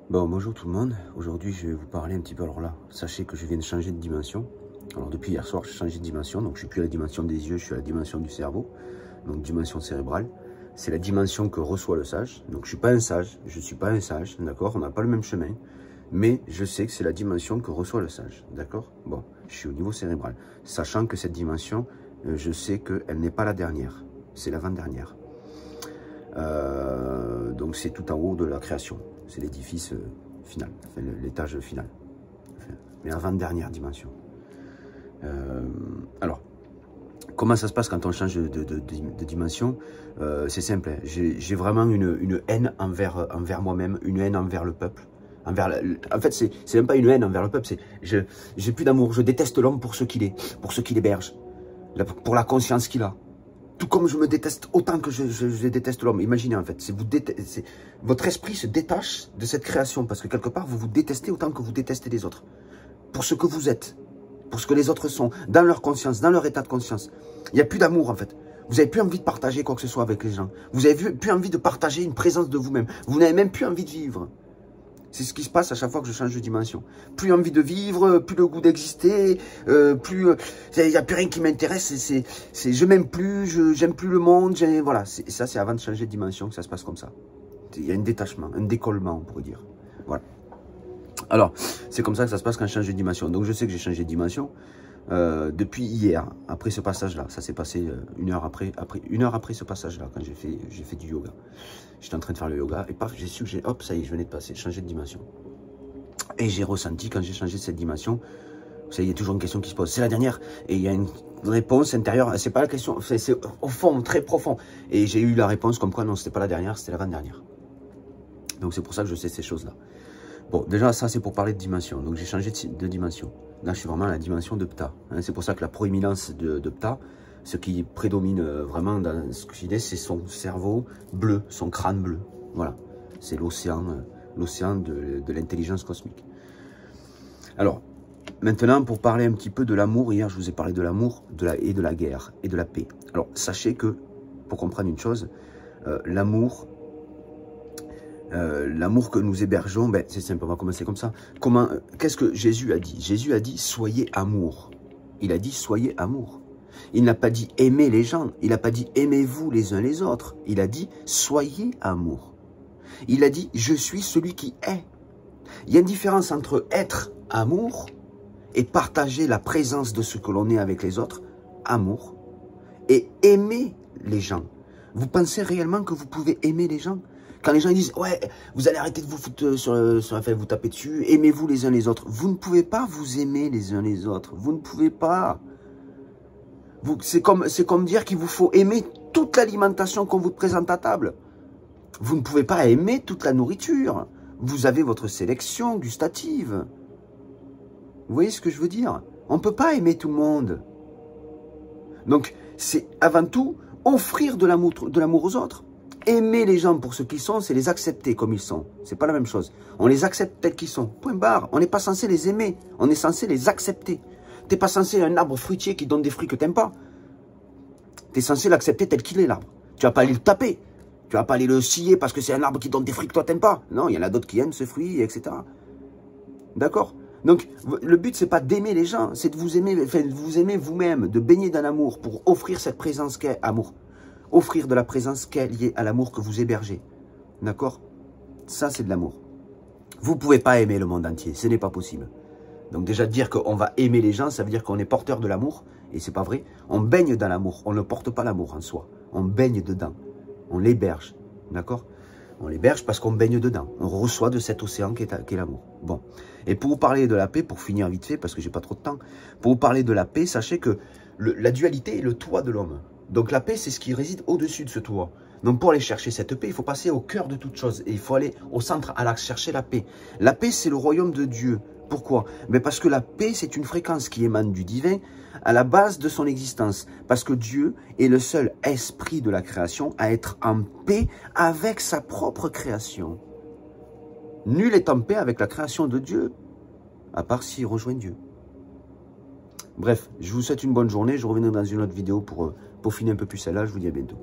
Bon, bonjour tout le monde. Aujourd'hui, je vais vous parler un petit peu. Alors là, sachez que je viens de changer de dimension. Alors depuis hier soir, j'ai changé de dimension. Donc je suis plus à la dimension des yeux, je suis à la dimension du cerveau. Donc dimension cérébrale. C'est la dimension que reçoit le sage. Donc je suis pas un sage, je suis pas un sage, d'accord? On n'a pas le même chemin. Mais je sais que c'est la dimension que reçoit le sage, d'accord? Bon, je suis au niveau cérébral. Sachant que cette dimension, je sais qu'elle n'est pas la dernière. C'est l'avant-dernière. Donc c'est tout en haut de la création. C'est l'édifice final, enfin, l'étage final. Enfin, mais avant-dernière dimension. Alors, comment ça se passe quand on change de dimension? C'est simple, hein. J'ai vraiment une haine envers moi-même, une haine envers le peuple. En fait, c'est même pas une haine envers le peuple, c'est j'ai plus d'amour, je déteste l'homme pour ce qu'il est, pour ce qu'il héberge, pour la conscience qu'il a. Tout comme je me déteste autant que je déteste l'homme. Imaginez en fait, votre esprit se détache de cette création parce que quelque part vous vous détestez autant que vous détestez les autres. Pour ce que vous êtes, pour ce que les autres sont, dans leur conscience, dans leur état de conscience. Il n'y a plus d'amour en fait. Vous n'avez plus envie de partager quoi que ce soit avec les gens. Vous n'avez plus envie de partager une présence de vous-même. Vous n'avez même plus envie de vivre. C'est ce qui se passe à chaque fois que je change de dimension. Plus envie de vivre, plus le goût d'exister, plus il n'y a plus rien qui m'intéresse. Je m'aime plus, j'aime plus le monde. Voilà, ça c'est avant de changer de dimension que ça se passe comme ça. Il y a un détachement, un décollement, on pourrait dire. Voilà. Alors, c'est comme ça que ça se passe quand je change de dimension. Donc je sais que j'ai changé de dimension depuis hier, après ce passage-là. Ça s'est passé une heure après ce passage-là, quand j'ai fait du yoga. J'étais en train de faire le yoga et paf, j'ai su que hop, ça y est, je venais de passer, changer de dimension. Et j'ai ressenti quand j'ai changé cette dimension, vous savez, il y a toujours une question qui se pose, c'est la dernière, et il y a une réponse intérieure, c'est pas la question, c'est au fond, très profond. Et j'ai eu la réponse comme quoi non, c'était pas la dernière, c'était l'avant-dernière. Donc c'est pour ça que je sais ces choses-là. Bon, déjà, ça, c'est pour parler de dimension. Donc, j'ai changé de dimension. Là, je suis vraiment à la dimension de Ptah. Hein, c'est pour ça que la proéminence de Ptah, ce qui prédomine vraiment dans ce que j'ai dit, c'est son cerveau bleu, son crâne bleu. Voilà. C'est l'océan de l'intelligence cosmique. Alors, maintenant, pour parler un petit peu de l'amour, hier, je vous ai parlé de l'amour et de la guerre et de la paix. Alors, sachez que, pour comprendre une chose, l'amour que nous hébergeons, ben, c'est simple, on va commencer comme ça. Qu'est-ce que Jésus a dit? Jésus a dit, soyez amour. Il a dit, soyez amour. Il n'a pas dit, aimez les gens. Il n'a pas dit, aimez-vous les uns les autres. Il a dit, soyez amour. Il a dit, je suis celui qui est. Il y a une différence entre être amour et partager la présence de ce que l'on est avec les autres, amour, et aimer les gens. Vous pensez réellement que vous pouvez aimer les gens? Quand les gens disent, ouais, vous allez arrêter de vous foutre sur la fin, vous taper dessus, aimez-vous les uns les autres. Vous ne pouvez pas vous aimer les uns les autres. Vous ne pouvez pas. C'est comme dire qu'il vous faut aimer toute l'alimentation qu'on vous présente à table. Vous ne pouvez pas aimer toute la nourriture. Vous avez votre sélection gustative. Vous voyez ce que je veux dire? On ne peut pas aimer tout le monde. Donc, c'est avant tout offrir de l'amour aux autres. Aimer les gens pour ce qu'ils sont, c'est les accepter comme ils sont. C'est pas la même chose. On les accepte tels qu'ils sont. Point barre. On n'est pas censé les aimer. On est censé les accepter. T'es pas censé un arbre fruitier qui donne des fruits que t'aimes pas. Tu es censé l'accepter tel qu'il est, l'arbre. Tu vas pas aller le taper. Tu vas pas aller le scier parce que c'est un arbre qui donne des fruits que toi t'aimes pas. Non, il y en a d'autres qui aiment ce fruit, etc. D'accord? Donc, le but, c'est pas d'aimer les gens, c'est de vous aimer, enfin, de vous aimer vous-même, de baigner dans l'amour pour offrir cette présence qu'est amour. Offrir de la présence qui est liée à l'amour que vous hébergez. D'accord? Ça, c'est de l'amour. Vous ne pouvez pas aimer le monde entier. Ce n'est pas possible. Donc déjà, dire qu'on va aimer les gens, ça veut dire qu'on est porteur de l'amour. Et c'est pas vrai. On baigne dans l'amour. On ne porte pas l'amour en soi. On baigne dedans. On l'héberge. D'accord? On l'héberge parce qu'on baigne dedans. On reçoit de cet océan qui est l'amour. Bon. Et pour vous parler de la paix, pour finir vite fait, parce que j'ai pas trop de temps, pour vous parler de la paix, sachez que la dualité est le toit de l'homme. Donc la paix, c'est ce qui réside au-dessus de ce toit. Donc pour aller chercher cette paix, il faut passer au cœur de toute chose. Et il faut aller au centre, chercher la paix. La paix, c'est le royaume de Dieu. Pourquoi? Mais parce que la paix, c'est une fréquence qui émane du divin à la base de son existence. Parce que Dieu est le seul esprit de la création à être en paix avec sa propre création. Nul n'est en paix avec la création de Dieu, à part s'il rejoint Dieu. Bref, je vous souhaite une bonne journée. Je reviendrai dans une autre vidéo pour peaufiner un peu plus celle-là. Je vous dis à bientôt.